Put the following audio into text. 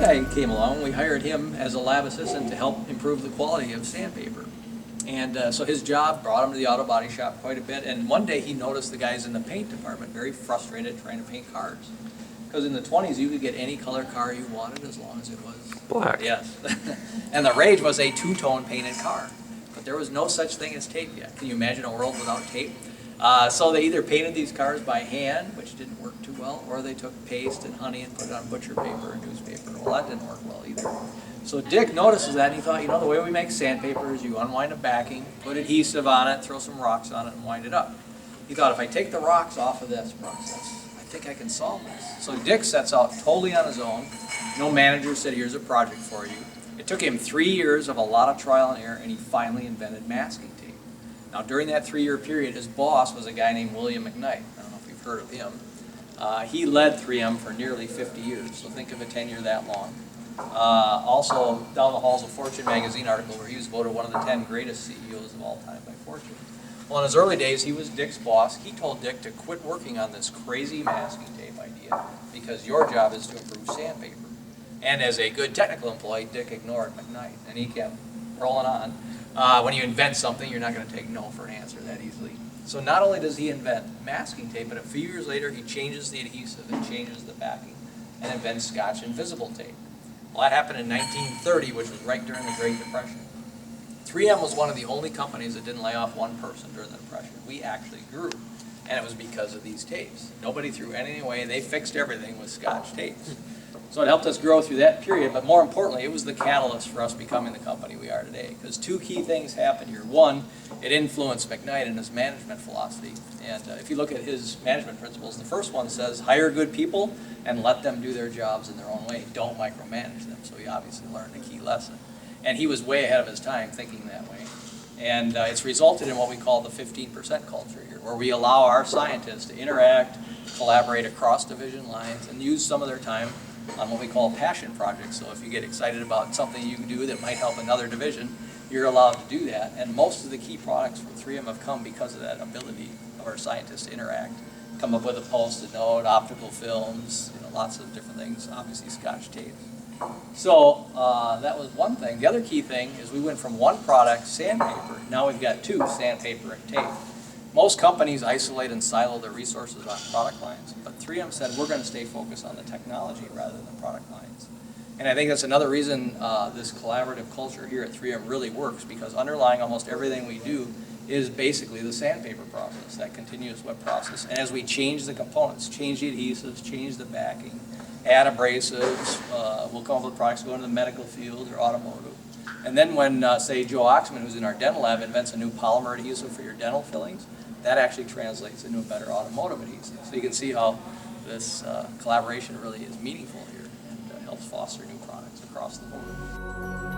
guy came along. We hired him as a lab assistant to help improve the quality of sandpaper. And so his job brought him to the auto body shop quite a bit. And one day he noticed the guys in the paint department very frustrated trying to paint cars. Because in the 20s you could get any color car you wanted as long as it was black. Yes. And the rage was a two-tone painted car. But there was no such thing as tape yet. Can you imagine a world without tape? So they either painted these cars by hand, which didn't work too well, or they took paste and honey and put it on butcher paper and newspaper. Well, that didn't work well either. So Dick notices that, and he thought, you know, the way we make sandpaper is you unwind a backing, put adhesive on it, throw some rocks on it, and wind it up. He thought, if I take the rocks off of this process, I think I can solve this. So Dick sets out totally on his own. No manager said, here's a project for you. It took him 3 years of a lot of trial and error, and he finally invented masking tape. Now, during that 3-year period, his boss was a guy named William McKnight. I don't know if you've heard of him. He led 3M for nearly 50 years, so think of a tenure that long. Also, down the halls of Fortune magazine article where he was voted one of the 10 greatest CEOs of all time by Fortune. Well, in his early days, he was Dick's boss. He told Dick to quit working on this crazy masking tape idea because your job is to improve sandpaper. And as a good technical employee, Dick ignored McKnight, and he kept rolling on. When you invent something, you're not going to take no for an answer that easily. So not only does he invent masking tape, but a few years later, he changes the adhesive and changes the backing and invents Scotch Invisible tape. Well, that happened in 1930, which was right during the Great Depression. 3M was one of the only companies that didn't lay off one person during the Depression. We actually grew, and it was because of these tapes. Nobody threw anything away. They fixed everything with Scotch tapes. So it helped us grow through that period, but more importantly, it was the catalyst for us becoming the company we are today. Because two key things happened here. One, it influenced McKnight and his management philosophy. And if you look at his management principles, the first one says, hire good people and let them do their jobs in their own way. Don't micromanage them. So he obviously learned a key lesson. And he was way ahead of his time thinking that way. And it's resulted in what we call the 15% culture here, where we allow our scientists to interact, collaborate across division lines, and use some of their time on what we call passion projects. So if you get excited about something you can do that might help another division, you're allowed to do that. And most of the key products from 3M have come because of that ability of our scientists to interact, come up with a post-it note, optical films, lots of different things, obviously Scotch tapes. So that was one thing. The other key thing is we went from one product, sandpaper, now we've got two, sandpaper and tape. Most companies isolate and silo their resources on product lines, but 3M said we're going to stay focused on the technology rather than product lines. And I think that's another reason this collaborative culture here at 3M really works, because underlying almost everything we do is basically the sandpaper process, that continuous wet process. And as we change the components, change the adhesives, change the backing, add abrasives, we'll come up with products going into the medical field or automotive. And then when, say, Joe Oxman, who's in our dental lab, invents a new polymer adhesive for your dental fillings, that actually translates into a better automotive adhesive. So you can see how this collaboration really is meaningful here and helps foster new products across the board.